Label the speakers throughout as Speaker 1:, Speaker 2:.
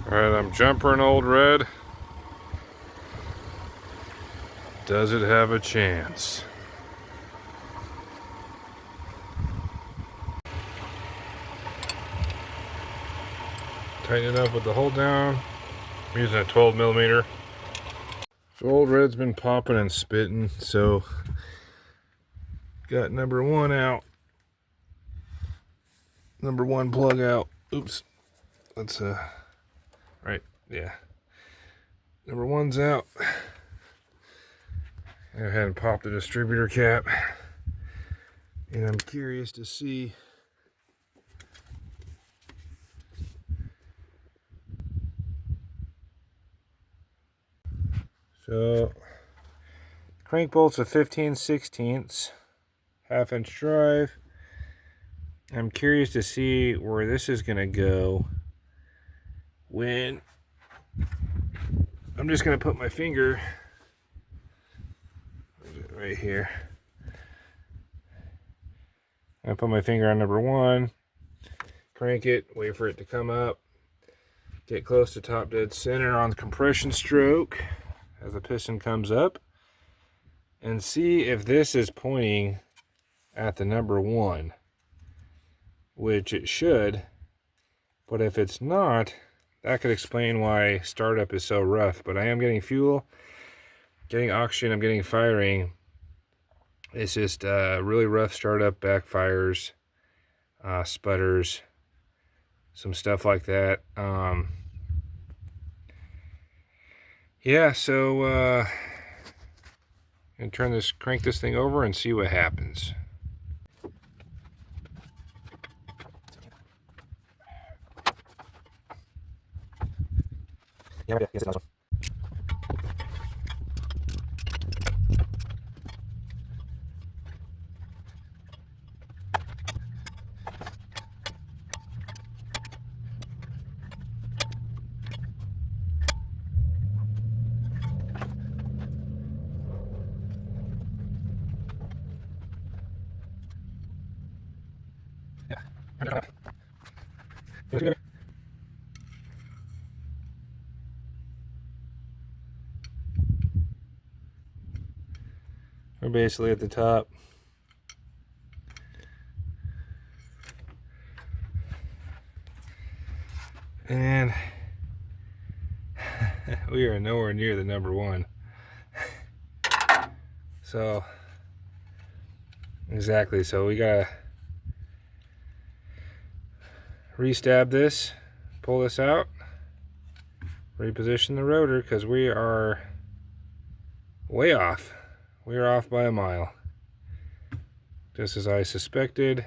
Speaker 1: Alright, I'm jumpering Ol'Red. Does it have a chance? Tighten it up with the hold down. I'm using a 12mm. So Ol'Red's been popping and spitting, so got number one out. Number one plug out. Oops. Let's right, yeah. Number one's out. Go ahead and pop the distributor cap. And I'm curious to see so crank bolt's a 15/16, 1/2 inch drive. I'm curious to see where this is gonna go when I'm just gonna put my finger right here. I put my finger on number one, crank it, wait for it to come up, get close to top dead center on the compression stroke as the piston comes up, and see if this is pointing at the number one, which it should, but if it's not, that could explain why startup is so rough. But I am getting fuel, getting oxygen, I'm getting firing. It's just really rough startup, backfires, sputters, some stuff like that. Yeah, so and crank this thing over and see what happens. Yeah, yes, it's a nice one. Yeah. We're basically at the top. And we are nowhere near the number one. So, exactly. So we gotta restab this, pull this out, reposition the rotor, because we are way off. We are off by a mile. Just as I suspected.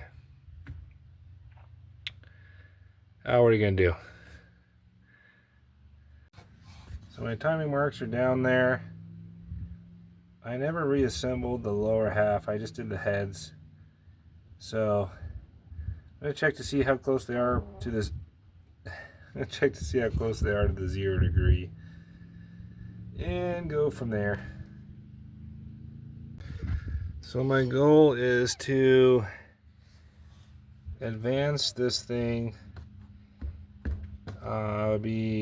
Speaker 1: What are you gonna do? So my timing marks are down there. I never reassembled the lower half, I just did the heads. So I'm gonna check to see how close they are to this. I'm gonna check to see how close they are to the 0 degree. And go from there. So my goal is to advance this thing.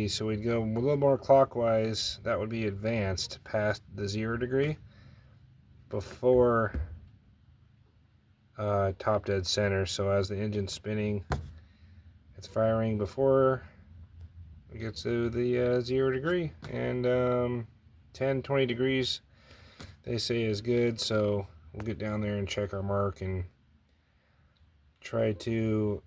Speaker 1: So we'd go a little more clockwise. That would be advanced past the 0 degree before top dead center. So as the engine's spinning, it's firing before it gets to the 0 degree. And 10-20 degrees they say is good. So we'll get down there and check our mark and try to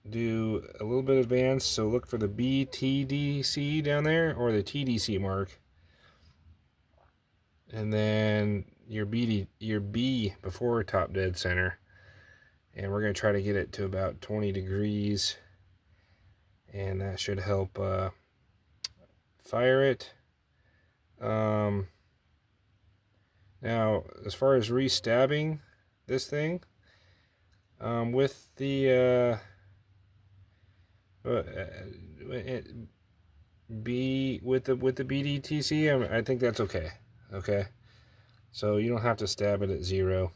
Speaker 1: do a little bit advanced. So look for the BTDC down there, or the TDC mark, and then your B before top dead center, and we're going to try to get it to about 20 degrees, and that should help fire it. Now as far as re-stabbing this thing, with the with the BDTC, I think that's okay. Okay, so you don't have to stab it at 0,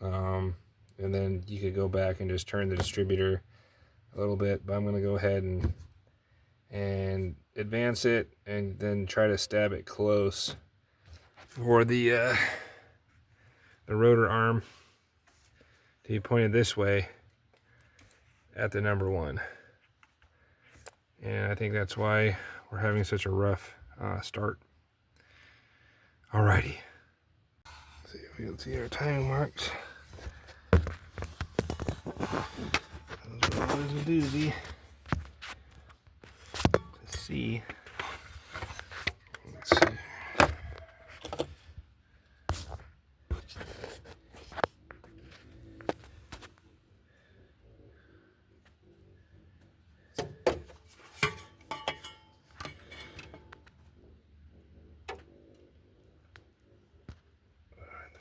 Speaker 1: and then you could go back and just turn the distributor a little bit. But I'm going to go ahead and advance it and then try to stab it close for the rotor arm to be pointed this way at the number 1. And I think that's why we're having such a rough start. Alrighty. Let's see if we can see our timing marks. Those are always a doozy to see. Let's see.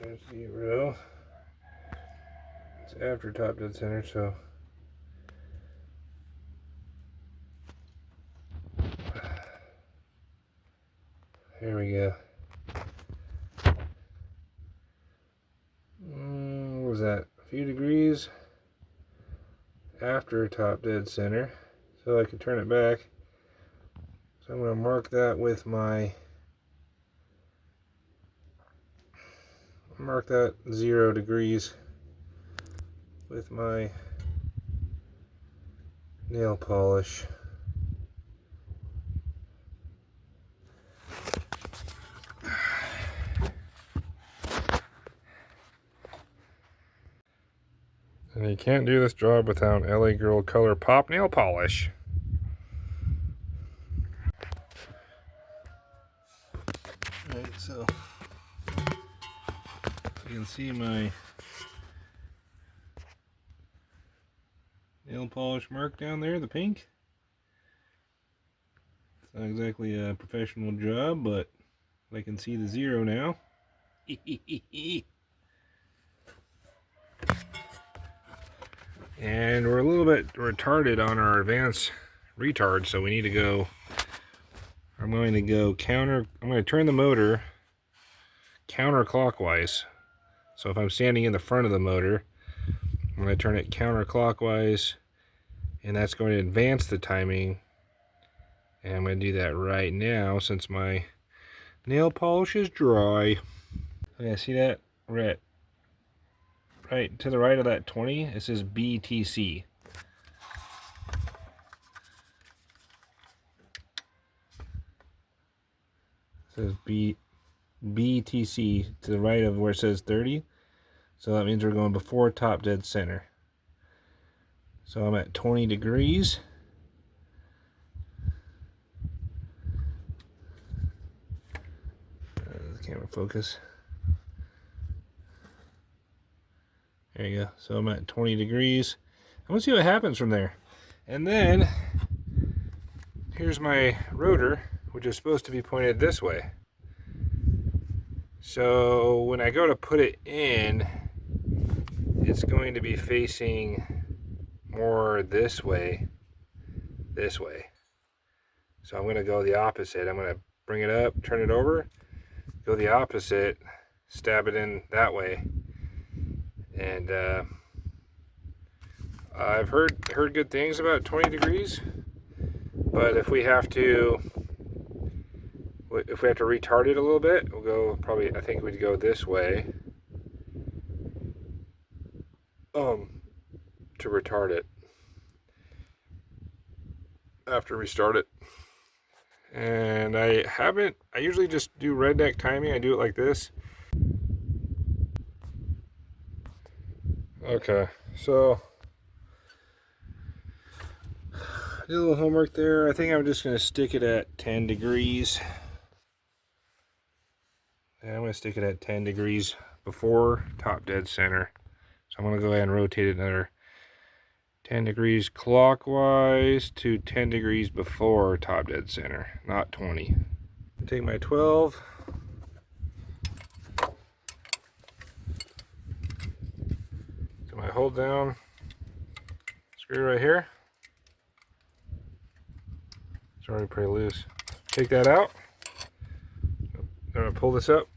Speaker 1: There's 0. It's after top dead center, so here we go. What was that? A few degrees after top dead center, so I can turn it back. So I'm going to mark that with my 0 degrees with my nail polish. And you can't do this job without LA Girl Color Pop nail polish. Alright, so you can see my nail polish mark down there, the pink. It's not exactly a professional job, but I can see the 0 now. And we're a little bit retarded on our advance retard, so we need to go, I'm going to turn the motor counterclockwise. So if I'm standing in the front of the motor, I'm going to turn it counterclockwise, and that's going to advance the timing. And I'm going to do that right now since my nail polish is dry. Okay, see that? Right to the right of that 20, it says BTC. It says BTC to the right of where it says 30. So that means we're going before top dead center. So I'm at 20 degrees. The camera focus. There you go. So I'm at 20 degrees. I'm gonna see what happens from there. And then here's my rotor, which is supposed to be pointed this way. So when I go to put it in, it's going to be facing more this way. So I'm going to go the opposite. I'm going to bring it up, turn it over, go the opposite, stab it in that way. And I've heard good things about 20 degrees, but if we have to retard it a little bit, we'll go probably, I think we'd go this way to retard it after restart it. And I usually just do redneck timing. I do it like this. Okay, so I did a little homework there. I think I'm just going to stick it at 10 degrees. And I'm going to stick it at 10 degrees before top dead center. So I'm going to go ahead and rotate it another 10 degrees clockwise to 10 degrees before top dead center, not 20. Take my 12. Do my hold down screw right here. It's already pretty loose. Take that out. I'm going to pull this up.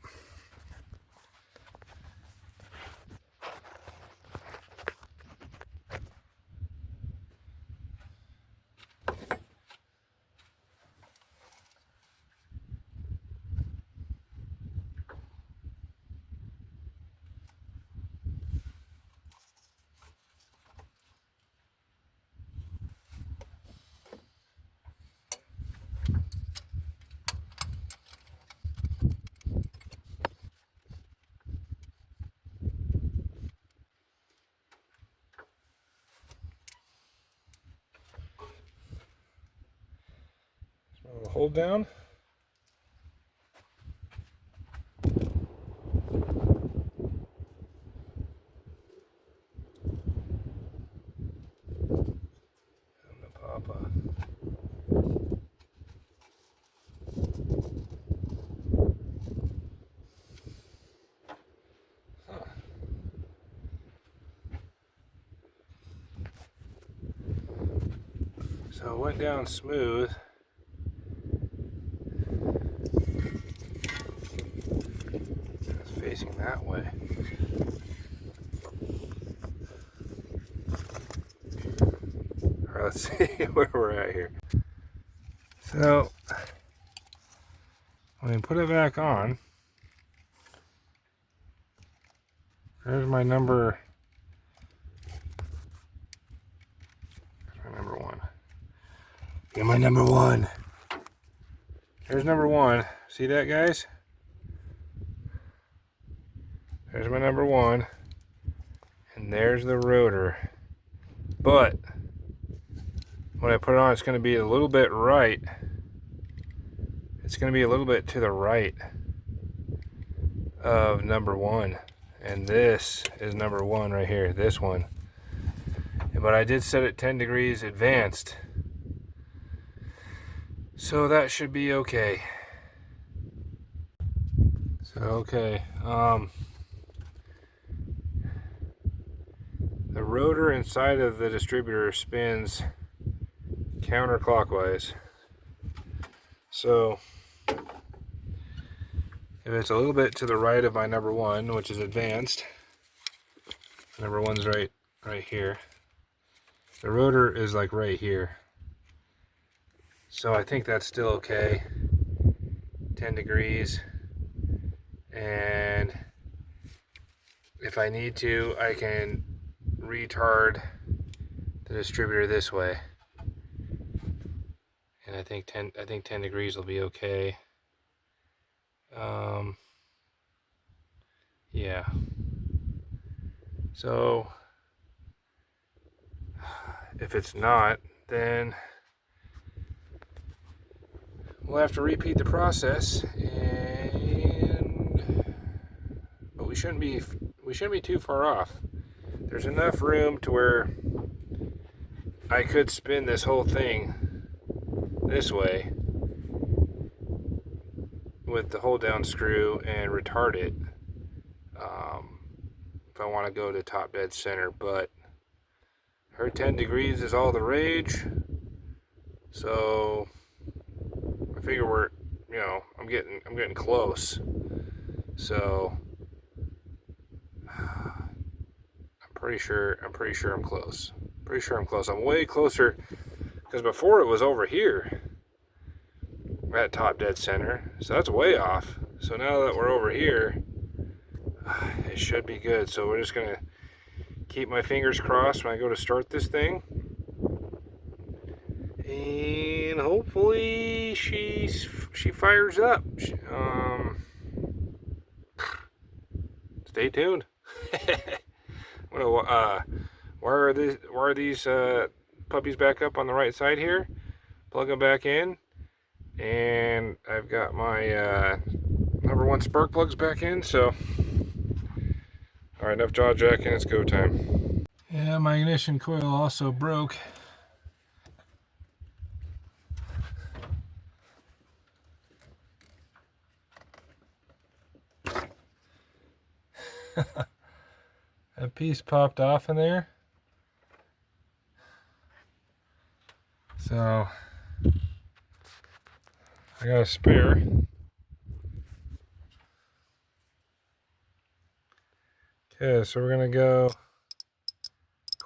Speaker 1: hold down. Papa. Huh. So it went down smooth. It's facing that way. All right, let's see where we're at here. So when we put it back on, there's my number. There's my number one. Get my number one. There's number one. See that, guys? There's my number one. And there's the rotor. But when I put it on, it's going to be a little bit right. It's going to be a little bit to the right of number one. And this is number one right here, this one. But I did set it 10 degrees advanced. So that should be okay. So, okay. The rotor inside of the distributor spins counterclockwise. So if it's a little bit to the right of my number one, which is advanced, number one's right here. The rotor is like right here. So I think that's still okay. 10 degrees. And if I need to, I can retard the distributor this way. And I think 10 degrees will be okay. Yeah. So if it's not, then we'll have to repeat the process, but we shouldn't be too far off. There's enough room to where I could spin this whole thing this way with the hold down screw and retard it if I want to go to top dead center. But her 10 degrees is all the rage, so I figure we're, I'm getting close. So I'm pretty sure I'm close. I'm way closer, because before it was over here at top dead center, so that's way off. So now that we're over here, it should be good. So we're just gonna keep my fingers crossed when I go to start this thing, and hopefully she fires up. Stay tuned. I'm gonna wire these puppies back up on the right side here, plug them back in, and I've got my number one spark plugs back in. So all right, enough jaw jacking, it's go time. Yeah, my ignition coil also broke. A piece popped off in there. So I got a spare. Okay, so we're gonna go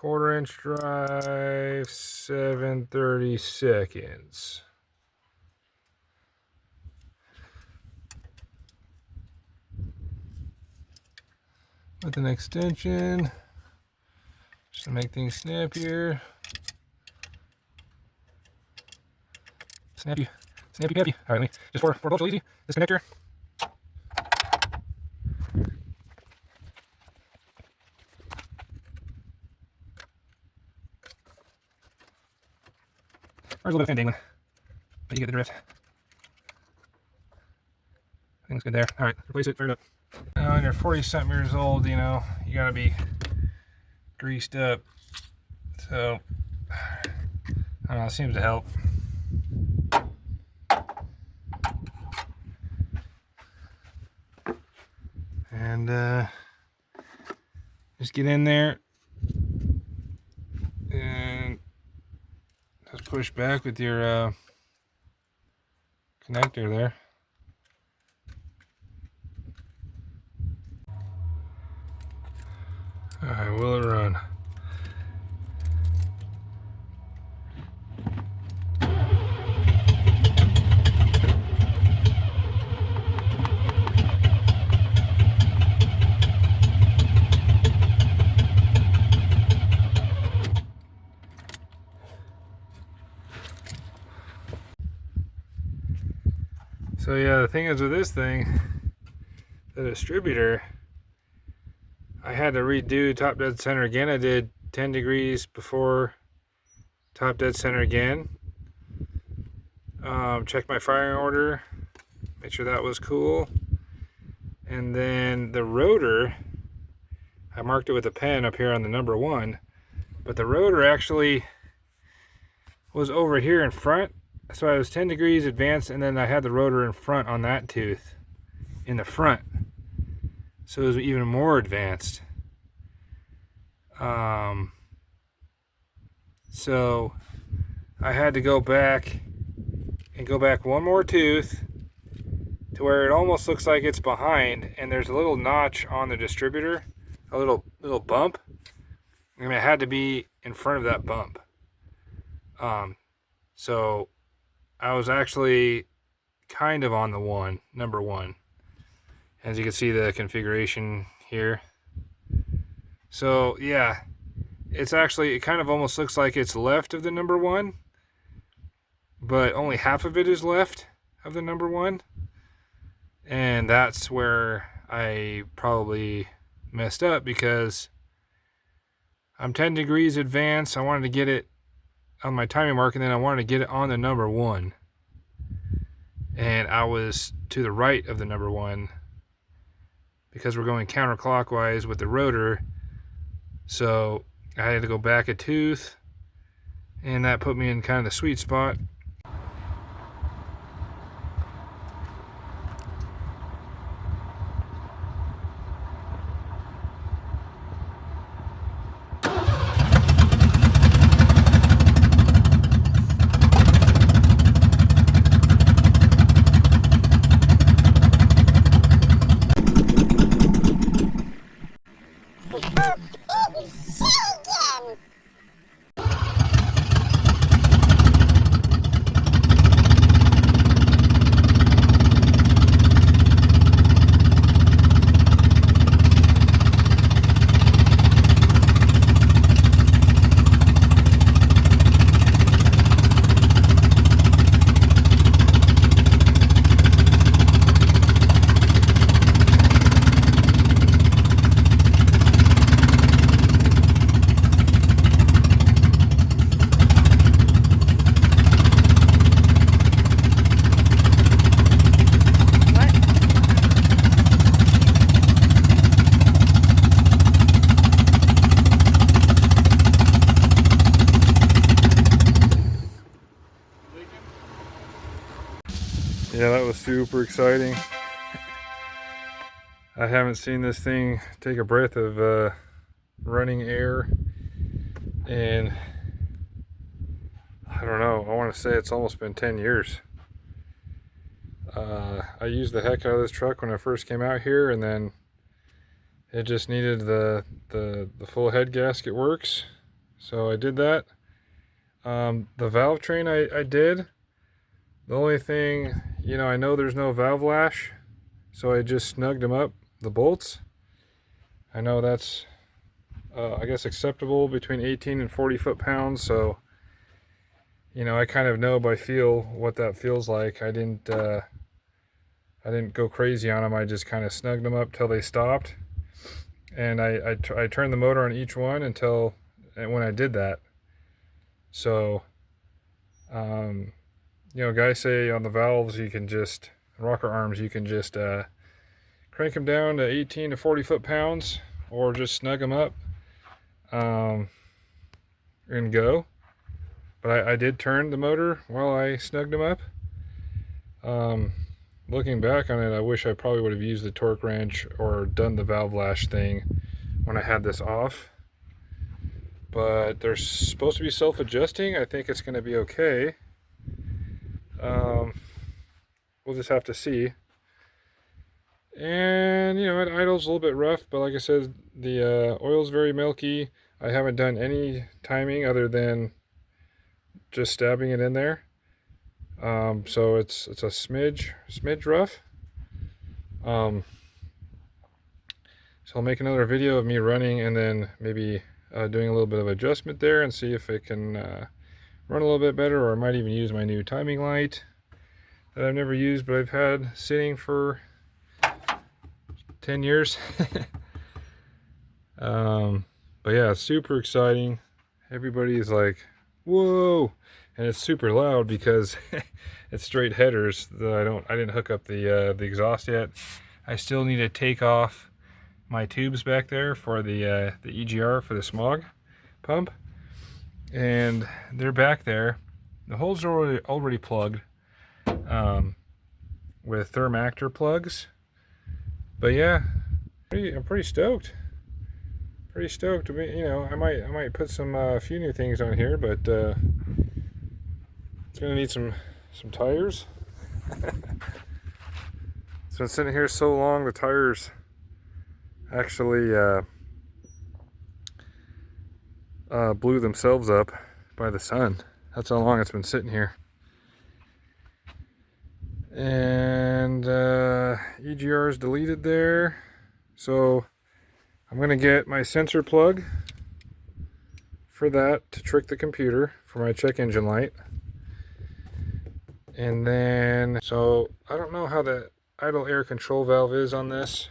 Speaker 1: 1/4 inch drive, 7/30 seconds. With an extension, just to make things snappier. Snappy peppy. All right, just for voltage easy, this connector. There's a little bit of fan dangling, but you get the drift. Things good there. All right, replace it, fire it up. Now, when you're 40-something years old, you know, you gotta be greased up. So, I don't know, it seems to help. And just get in there and just push back with your connector there. Alright, will it run? So yeah, the thing is with this thing, the distributor, I had to redo top dead center again. I did 10 degrees before top dead center again. Check my firing order, make sure that was cool. And then the rotor, I marked it with a pen up here on the number 1, but the rotor actually was over here in front. So I was 10 degrees advanced, and then I had the rotor in front on that tooth in the front. So it was even more advanced. So I had to go back and go back one more tooth to where it almost looks like it's behind, and there's a little notch on the distributor, a little bump, and it had to be in front of that bump. So I was actually kind of on the number 1. As you can see the configuration here. So yeah, it's actually, it kind of almost looks like it's left of the number 1, but only half of it is left of the number 1. And that's where I probably messed up, because I'm 10 degrees advanced. I wanted to get it on my timing mark, and then I wanted to get it on the number 1. And I was to the right of the number 1 because we're going counterclockwise with the rotor. So I had to go back a tooth, and that put me in kind of the sweet spot. Yeah, that was super exciting. I haven't seen this thing take a breath of running air, and I don't know, I want to say it's almost been 10 years. I used the heck out of this truck when I first came out here, and then it just needed the full head gasket works, so I did that. The valve train I did. The only thing, you know, I know there's no valve lash, so I just snugged them up, the bolts. I know that's, I guess, acceptable between 18 and 40 foot-pounds, so, you know, I kind of know by feel what that feels like. I didn't go crazy on them. I just kind of snugged them up till they stopped, and I turned the motor on each one until when I did that. So, you know, guys say on the valves you can just rocker arms, you can just crank them down to 18 to 40 foot-pounds, or just snug them up and go. But I did turn the motor while I snugged them up. Looking back on it, I wish I probably would have used the torque wrench or done the valve lash thing when I had this off. But they're supposed to be self-adjusting. I think it's going to be okay. We'll just have to see. And, you know, it idles a little bit rough, but like I said, the oil's very milky. I haven't done any timing other than just stabbing it in there. So it's a smidge rough. So I'll make another video of me running and then maybe doing a little bit of adjustment there and see if it can run a little bit better, or I might even use my new timing light that I've never used, but I've had sitting for 10 years. But yeah, it's super exciting. Everybody's like, whoa, and it's super loud because it's straight headers. I didn't hook up the exhaust yet. I still need to take off my tubes back there for the EGR for the smog pump, and they're back there. The holes are already plugged with Thermactor plugs. But yeah, I'm pretty stoked. Pretty stoked to be, you know, I might put some few new things on here, but it's gonna need some tires. It's been sitting here so long, the tires actually blew themselves up by the sun. That's how long it's been sitting here. And EGR is deleted there, so I'm gonna get my sensor plug for that to trick the computer for my check engine light. And then, so I don't know how the idle air control valve is on this,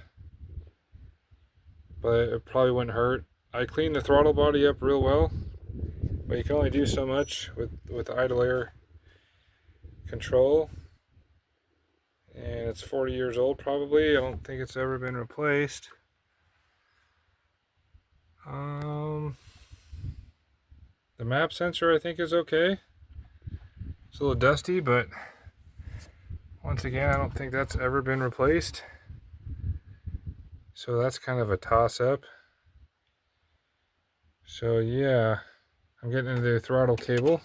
Speaker 1: but it probably wouldn't hurt. I cleaned the throttle body up real well, but you can only do so much with idle air control. And it's 40 years old probably. I don't think it's ever been replaced. The map sensor I think is okay. It's a little dusty, but once again, I don't think that's ever been replaced. So that's kind of a toss-up. So yeah, I'm getting into the throttle cable.